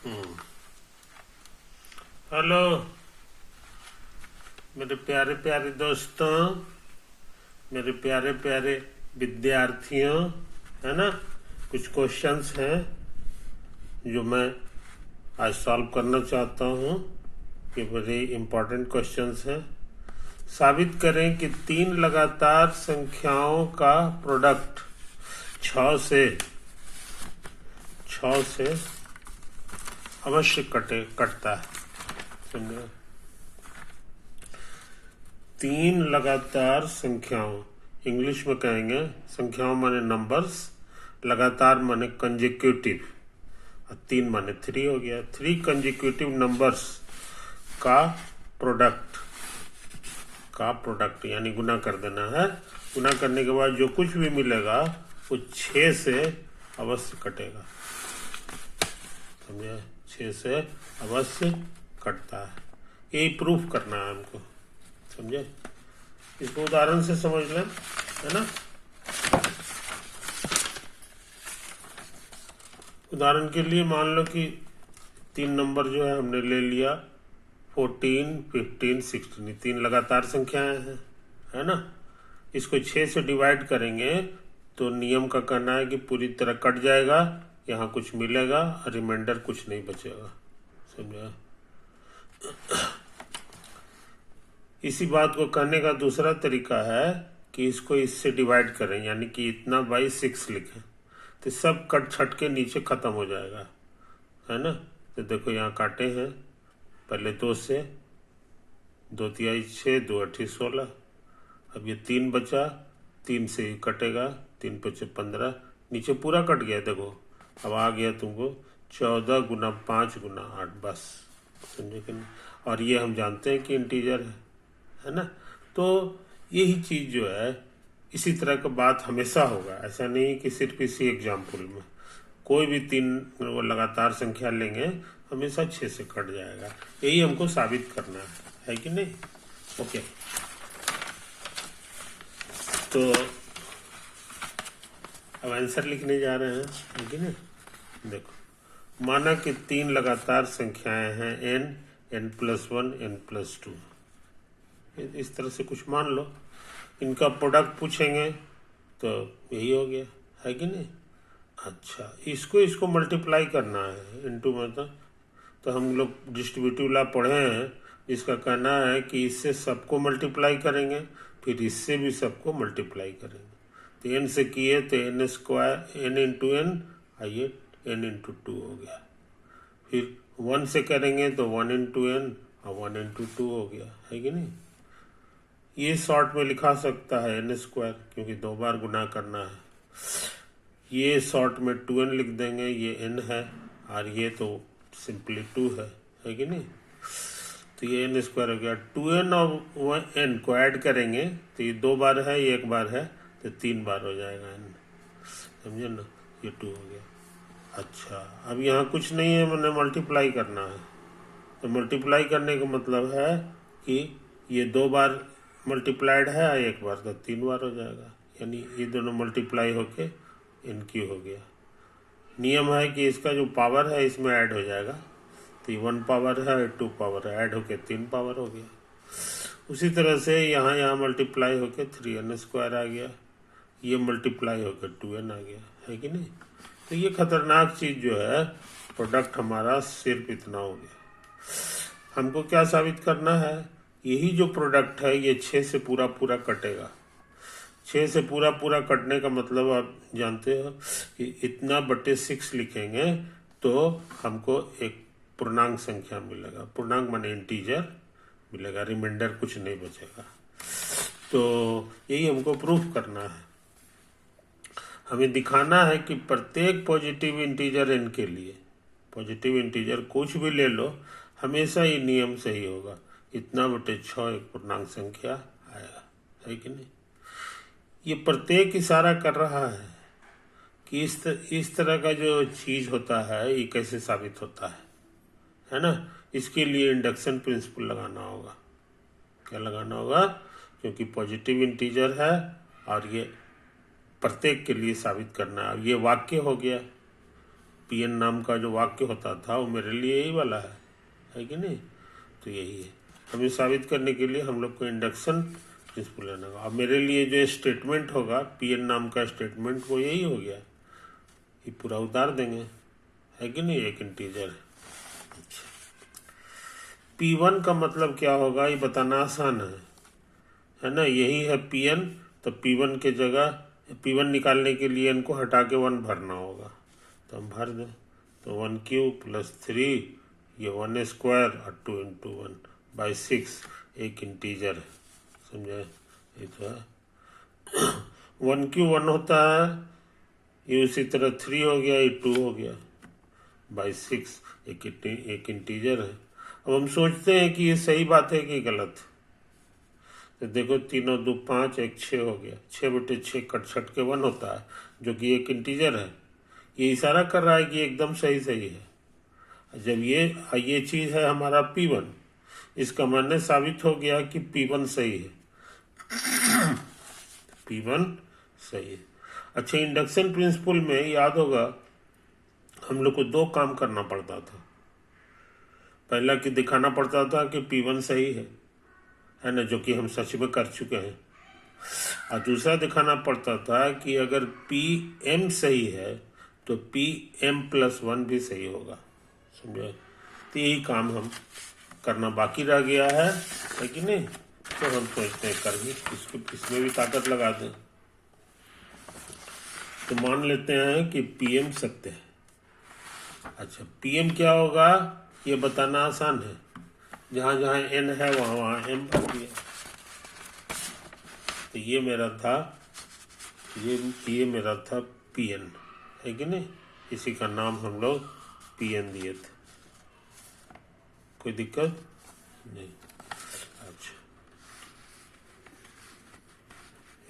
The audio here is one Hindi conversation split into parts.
हम्म। हेलो मेरे प्यारे प्यारे दोस्तों, मेरे प्यारे प्यारे विद्यार्थियों, है ना। कुछ क्वेश्चंस हैं जो मैं आज सॉल्व करना चाहता हूँ। ये बड़े इम्पोर्टेंट क्वेश्चंस हैं। साबित करें कि तीन लगातार संख्याओं का प्रोडक्ट छ से अवश्य कटता है। समझे? तीन लगातार संख्याओं, इंग्लिश में कहेंगे संख्याओं माने नंबर्स, लगातार माने कंजिक्यूटिव, और तीन माने थ्री हो गया। थ्री कंजिक्यूटिव नंबर्स का प्रोडक्ट यानी गुना कर देना है। गुना करने के बाद जो कुछ भी मिलेगा वो 6 से अवश्य कटेगा। समझे? 6 से अवश्य कटता है। यही प्रूफ करना है हमको। समझे? इसको उदाहरण से समझ लें, है ना। उदाहरण के लिए मान लो कि तीन नंबर जो है हमने ले लिया 14, 15, 16, तीन लगातार संख्याएं हैं, है ना। इसको 6 से डिवाइड करेंगे तो नियम का कहना है कि पूरी तरह कट जाएगा, यहाँ कुछ मिलेगा और रिमाइंडर कुछ नहीं बचेगा। समझा? इसी बात को कहने का दूसरा तरीका है कि इसको इससे डिवाइड करें, यानी कि इतना बाई 6 लिखें तो सब कट छट के नीचे खत्म हो जाएगा, है ना। तो देखो यहाँ काटे हैं, पहले 2 से, 2 तिहाई 6, 2 अठी 16। अब ये 3 बचा, 3 से ही कटेगा, 3 बचे 15, नीचे पूरा कट गया। देखो अब आ गया तुमको 14 गुना 5 गुना 8, बस। समझे कि नहीं? और ये हम जानते हैं कि इंटीजर है ना। तो यही चीज जो है, इसी तरह का बात हमेशा होगा। ऐसा नहीं कि सिर्फ इसी एग्जाम्पल में। कोई भी तीन वो लगातार संख्या लेंगे हमेशा 6 से कट जाएगा। यही हमको साबित करना है कि नहीं। ओके, तो अब आंसर लिखने जा रहे हैं, है कि नहीं। देखो, माना कि तीन लगातार संख्याएं हैं n+1 n+2। इस तरह से कुछ मान लो, इनका प्रोडक्ट पूछेंगे तो यही हो गया, है कि नहीं। अच्छा, इसको मल्टीप्लाई करना है इनटू में। तो हम लोग डिस्ट्रीब्यूटिव लॉ पढ़े हैं, इसका कहना है कि इससे सबको मल्टीप्लाई करेंगे, फिर इससे भी सबको मल्टीप्लाई करेंगे। तो n से किए तो n² n इंटू एन, आइए n इंटू 2 हो गया। फिर 1 से करेंगे तो 1 इंटू एन और 1 इंटू 2 हो गया, है कि नहीं। ये शॉर्ट में लिखा सकता है n², क्योंकि 2 बार गुना करना है। ये शॉर्ट में 2n लिख देंगे, ये n है, और ये तो सिंपली 2 है कि नहीं। तो ये n² हो गया। 2n और n को ऐड करेंगे तो ये 2 बार है, ये 1 बार है, तो 3 बार हो जाएगा n। समझे ना, ये 2 हो गया। अच्छा, अब यहाँ कुछ नहीं है, मैंने मल्टीप्लाई करना है। तो मल्टीप्लाई करने का मतलब है कि ये 2 बार मल्टीप्लाइड है, 1 बार, तो 3 बार हो जाएगा। यानी ये दोनों मल्टीप्लाई होके इनकी हो गया। नियम है कि इसका जो पावर है इसमें ऐड हो जाएगा। तो 1 पावर है, 2 पावर है, ऐड होके 3 पावर हो गया। उसी तरह से यहाँ मल्टीप्लाई होके 3n² आ गया, ये मल्टीप्लाई होकर 2n आ गया, है कि नहीं। तो ये खतरनाक चीज जो है, प्रोडक्ट हमारा सिर्फ इतना हो गया। हमको क्या साबित करना है, यही जो प्रोडक्ट है ये 6 से पूरा पूरा कटेगा। 6 से पूरा पूरा कटने का मतलब आप जानते हो कि इतना बटे 6 लिखेंगे तो हमको एक पूर्णांक संख्या मिलेगा। पूर्णांक माने इंटीजर मिलेगा, रिमाइंडर कुछ नहीं बचेगा। तो यही हमको प्रूफ करना है। हमें दिखाना है कि प्रत्येक पॉजिटिव इंटीजर n के लिए, पॉजिटिव इंटीजर कुछ भी ले लो, हमेशा ये नियम सही होगा। इतना बटे 6 एक पूर्णांक संख्या आएगा, है कि नहीं। ये प्रत्येक इशारा कर रहा है कि इस तरह का जो चीज होता है ये कैसे साबित होता है ना। इसके लिए इंडक्शन प्रिंसिपल लगाना होगा। क्या लगाना होगा? क्योंकि पॉजिटिव इंटीजर है और ये प्रत्येक के लिए साबित करना है। ये वाक्य हो गया, पी एन नाम का जो वाक्य होता था वो मेरे लिए यही वाला है कि नहीं? तो यही है। हमें साबित करने के लिए हम लोग को इंडक्शन प्रिंसिपल लेना होगा। अब मेरे लिए जो स्टेटमेंट होगा पी एन नाम का स्टेटमेंट वो यही हो गया, ये पूरा उतार देंगे, है कि नहीं? एक इंटीजर है। अच्छा, P1 का मतलब क्या होगा ये बताना आसान है ना? यही है Pn, तो P1 के जगह P1 निकालने के लिए इनको हटा के 1 भरना होगा, तो हम भर दें। तो 1³ + 3 ये 1² और 2 × 1/6 एक इंटीजर है, समझे? ये तो है 1³ 1 होता है, ये उसी तरह 3 हो गया, ये 2 हो गया, 6 एक इंटीजर है। अब हम सोचते हैं कि ये सही बात है कि गलत। तो देखो 3 और 2 5, 1 6 हो गया, 6/6 कट के 1 होता है, जो कि एक इंटीजर है। ये इशारा कर रहा है कि एकदम सही है। जब ये चीज है हमारा P1, इसका माने साबित हो गया कि P1 सही है। P1 सही है। अच्छा, इंडक्शन प्रिंसिपल में याद होगा हम लोग को 2 काम करना पड़ता था। पहला कि दिखाना पड़ता था कि P1 सही है ना, जो कि हम सच में कर चुके हैं। और दूसरा दिखाना पड़ता था कि अगर Pm सही है तो Pm+1 भी सही होगा, समझे? तो यही काम हम करना बाकी रह गया है कि नहीं? तो हम सोचते हैं कर भी इसमें भी ताकत लगा दें। तो मान लेते हैं कि Pm सत्य है। अच्छा, Pm क्या होगा ये बताना आसान है, जहां जहां n है वहां वहां m भर दिया। तो ये मेरा था Pn, है कि नहीं? इसी का नाम हम लोग Pn दिए थे, कोई दिक्कत नहीं। अच्छा,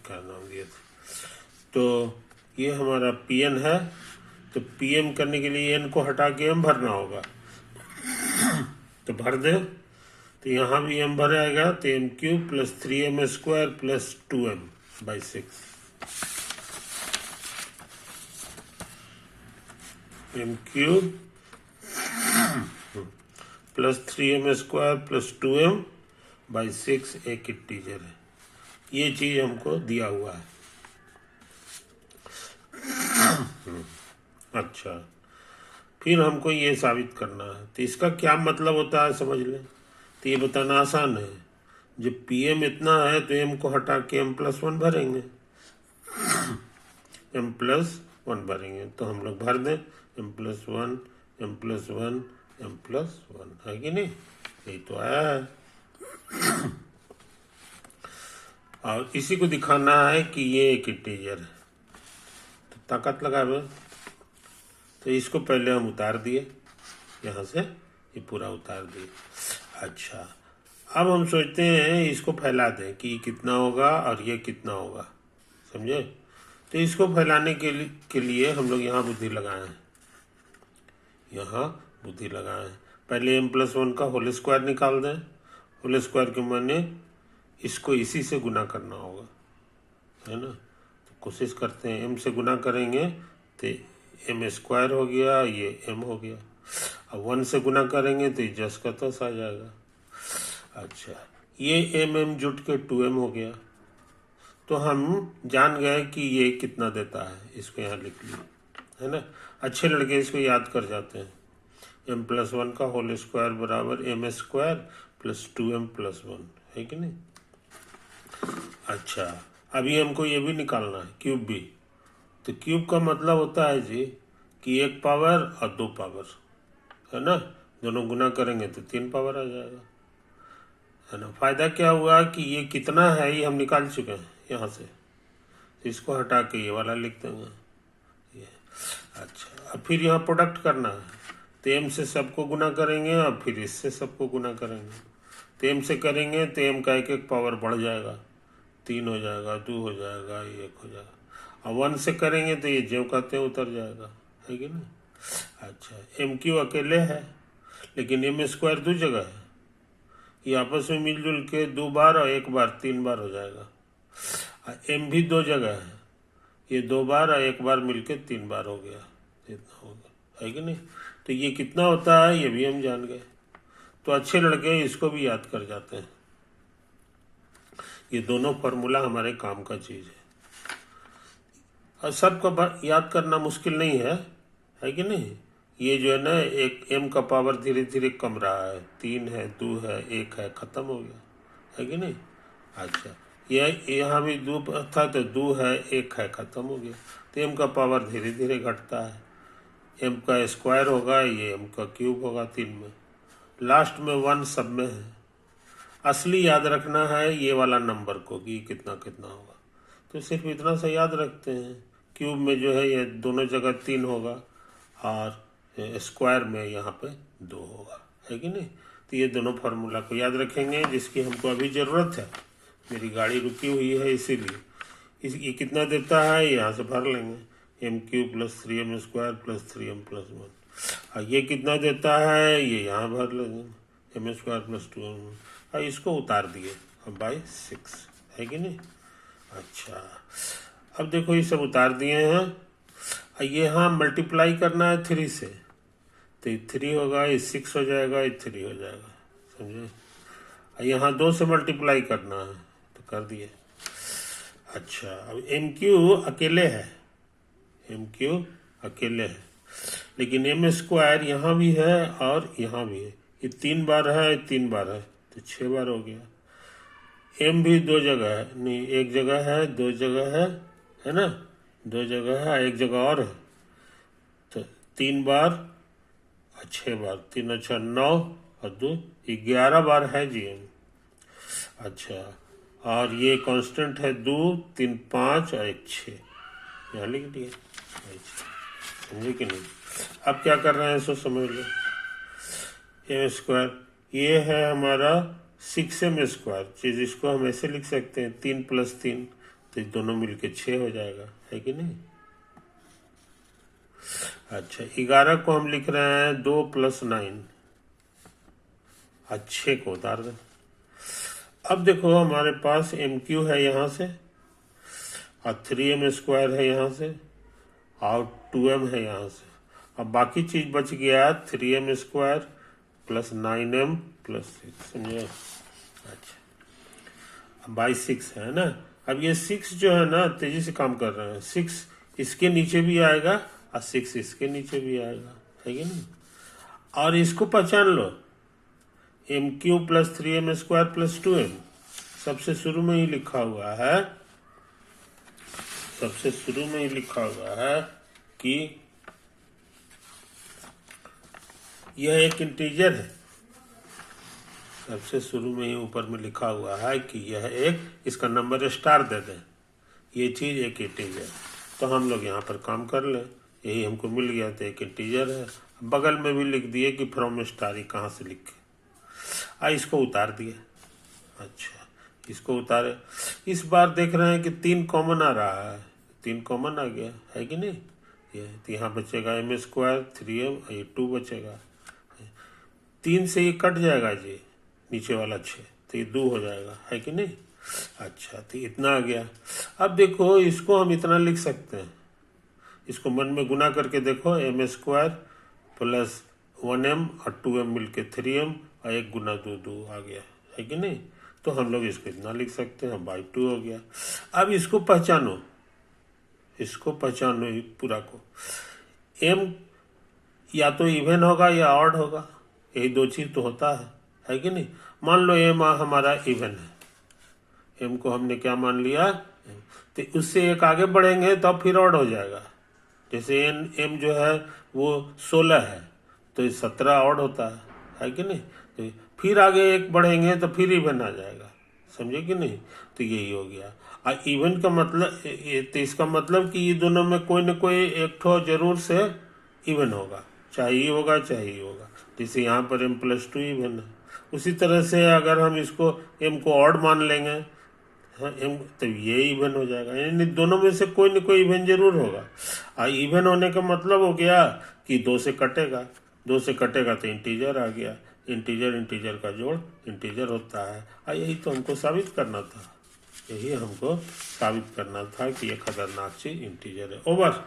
का नाम दिया था। तो ये हमारा Pn है, तो Pm करने के लिए n को हटा के m भरना होगा, तो भर दे। तो यहाँ भी m भर आएगा, तो m³ + 3m² + 2m/6 m³ + 3m² + 2m/6 एक इंटीजर है। ये चीज हमको दिया हुआ है। अच्छा, फिर हमको ये साबित करना है, तो इसका क्या मतलब होता है समझ लें। तो ये बताना आसान है, जब Pm इतना है तो m को हटा के m+1 भरेंगे, m+1 भरेंगे। तो हम लोग भर दें m+1 m+1 m+1, है कि नहीं? यही तो आया है। और इसी को दिखाना है कि ये एक इंटीजर है, तो ताकत लगावे। तो इसको पहले हम उतार दिए, यहाँ से ये पूरा उतार दिए। अच्छा, अब हम सोचते हैं इसको फैला दें कि ये कितना होगा और ये कितना होगा, समझे? तो इसको फैलाने के लिए हम लोग यहाँ बुद्धि लगाए हैं, पहले m+1 का होल स्क्वायर निकाल दें। होल स्क्वायर के माने इसको इसी से गुना करना होगा, है ना? तो कोशिश करते हैं, m से गुना करेंगे तो m² हो गया, ये m हो गया। अब 1 से गुना करेंगे तो जस का तस आ जाएगा। अच्छा, ये m जुट के 2m हो गया। तो हम जान गए कि ये कितना देता है, इसको यहाँ लिख लिया, है ना? अच्छे लड़के इसको याद कर जाते हैं। m+1 का होल स्क्वायर बराबर m² + 2m+1, है कि नहीं? अच्छा, अभी हमको ये भी निकालना है, क्यूब भी। तो क्यूब का मतलब होता है जी कि 1 पावर और 2 पावर, है ना? दोनों गुना करेंगे तो 3 पावर आ जाएगा, है ना? फायदा क्या हुआ कि ये कितना है ये हम निकाल चुके हैं यहाँ से, तो इसको हटा के ये वाला लिख देंगे ये। अच्छा, अब फिर यहाँ प्रोडक्ट करना है, तो m से सबको गुना करेंगे और फिर इससे सबको गुना करेंगे। तो m से करेंगे तो m का 1 पावर बढ़ जाएगा, 3 हो जाएगा, 2 हो जाएगा, 1 हो जाएगा। और 1 से करेंगे तो ये ज्यों कहते हैं उतर जाएगा, है कि नहीं? अच्छा, m³ अकेले है, लेकिन m² 2 जगह है, ये आपस में मिलजुल के 2 बार और 1 बार 3 बार हो जाएगा। m भी 2 जगह है, ये 2 बार और 1 बार मिलके 3 बार हो गया, इतना हो गया। है कि नहीं। तो ये कितना होता है ये भी हम जान गए। तो अच्छे लड़के इसको भी याद कर जाते हैं। ये दोनों फार्मूला हमारे काम का चीज़ है और सबको याद करना मुश्किल नहीं है कि नहीं। ये जो है ना एक m का पावर धीरे धीरे कम रहा है, 3 है, 2 है, 1 है, ख़त्म हो गया, है कि नहीं। अच्छा यहाँ भी 2 था तो 2 है, 1 है, ख़त्म हो गया। तो m का पावर धीरे धीरे घटता है, m का स्क्वायर होगा, ये m का क्यूब होगा 3 में, लास्ट में 1 सब में है। असली याद रखना है ये वाला नंबर को कि कितना कितना होगा, तो सिर्फ इतना सा याद रखते हैं। क्यूब में जो है ये दोनों जगह 3 होगा और स्क्वायर में यहाँ पे 2 होगा, है कि नहीं। तो ये दोनों फार्मूला को याद रखेंगे जिसकी हमको अभी ज़रूरत है। मेरी गाड़ी रुकी हुई है इसीलिए। ये कितना देता है यहाँ से भर लेंगे, m³ + 3m² + 3m+1। ये कितना देता है ये यहाँ भर लेंगे, m² + 2m। इसको उतार दिए हम बाई 6, है कि नहीं। अच्छा अब देखो ये सब उतार दिए हैं। ये हाँ मल्टीप्लाई करना है 3 से, तो ये 3 होगा, ये 6 हो जाएगा, ये 3 हो जाएगा, समझे। यहाँ 2 से मल्टीप्लाई करना है तो कर दिए। अच्छा अब m³ अकेले है, m³ अकेले है, लेकिन m² यहाँ भी है और यहाँ भी है। ये 3 बार है, 3 बार है, तो 6 बार हो गया। m भी 2 जगह है, नहीं 1 जगह है, 2 जगह है ना, 2 जगह है, 1 जगह और है, तो 3 बार और 6 बार, 3 अच्छा 9 और 2 11 बार है जी m। अच्छा और ये कांस्टेंट है 2, 3, 5 और 1 6, यहाँ लिख दिए, समझे कि नहीं। अब क्या कर रहे हैं सो समझ लो। m², ये है हमारा 6m², चीज इसको हम ऐसे लिख सकते हैं 3 + 3, तो दोनों मिलके 6 हो जाएगा, है कि नहीं। अच्छा 11 को हम लिख रहे हैं 2 + 9, 6 को उतार दें। अब देखो हमारे पास m³ है यहाँ से और 3m² है यहाँ से और 2m है यहाँ से। अब बाकी चीज बच गया 3m² + 9m + 6, समझे। अच्छा अब बाई 6 है ना। अब ये 6 जो है ना तेजी से काम कर रहे हैं, 6 इसके नीचे भी आएगा और 6 इसके नीचे भी आएगा, है कि नहीं। और इसको पहचान लो, m³ + 3m² + 2m सबसे शुरू में ही लिखा हुआ है, सबसे शुरू में ही लिखा हुआ है कि यह एक इंटीजर है। सबसे शुरू में ही ऊपर में लिखा हुआ है कि यह एक, इसका नंबर स्टार दे दें, ये चीज एक इंटीजर। तो हम लोग यहाँ पर काम कर लें, यही हमको मिल गया तो एक इंटीजर है। बगल में भी लिख दिए कि फ्रॉम स्टार, कहाँ से लिखे। इसको उतार दिए। अच्छा इसको उतारे, इस बार देख रहे हैं कि 3 कॉमन आ रहा है, 3 कॉमन आ गया, है कि नहीं। ये तो यहाँ बचेगा m², 3m, ये 2 बचेगा। 3 से ये कट जाएगा जी, नीचे वाला 6, तो ये 2 हो जाएगा, है कि नहीं। अच्छा तो इतना आ गया। अब देखो इसको हम इतना लिख सकते हैं, इसको मन में गुना करके देखो, m² + 1m और 2m मिलके 3m और 1 × 2 2 आ गया, है कि नहीं। तो हम लोग इसको इतना लिख सकते हैं, बाई 2 हो गया। अब इसको पहचानो, इसको पहचानो पूरा को। m या तो इवन होगा या ऑड होगा, यही 2 चीज तो होता है कि नहीं। मान लो m हमारा इवन है, m को हमने क्या मान लिया, तो उससे एक आगे बढ़ेंगे तो फिर ऑड हो जाएगा। जैसे m जो है वो 16 है तो 17 ऑड होता है कि नहीं। तो फिर आगे एक बढ़ेंगे तो फिर इवन आ जाएगा, समझे कि नहीं। तो यही हो गया। और इवन का मतलब, तो इसका मतलब कि ये दोनों में कोई न कोई एक ठो जरूर से इवन होगा, चाहे ये होगा चाहे ये होगा। जैसे यहाँ पर m+2 इवन है, उसी तरह से अगर हम इसको m को ऑड मान लेंगे, हाँ m, तो ये इवन हो जाएगा। यानी दोनों में से कोई न कोई इवन जरूर होगा। और इवन होने का मतलब हो गया कि 2 से कटेगा, 2 से कटेगा तो इंटीजर आ गया। इंटीजर इंटीजर का जोड़ इंटीजर होता है। और यही तो हमको साबित करना था, यही हमको साबित करना था कि ये खतरनाक चीज इंटीजर है। ओवर।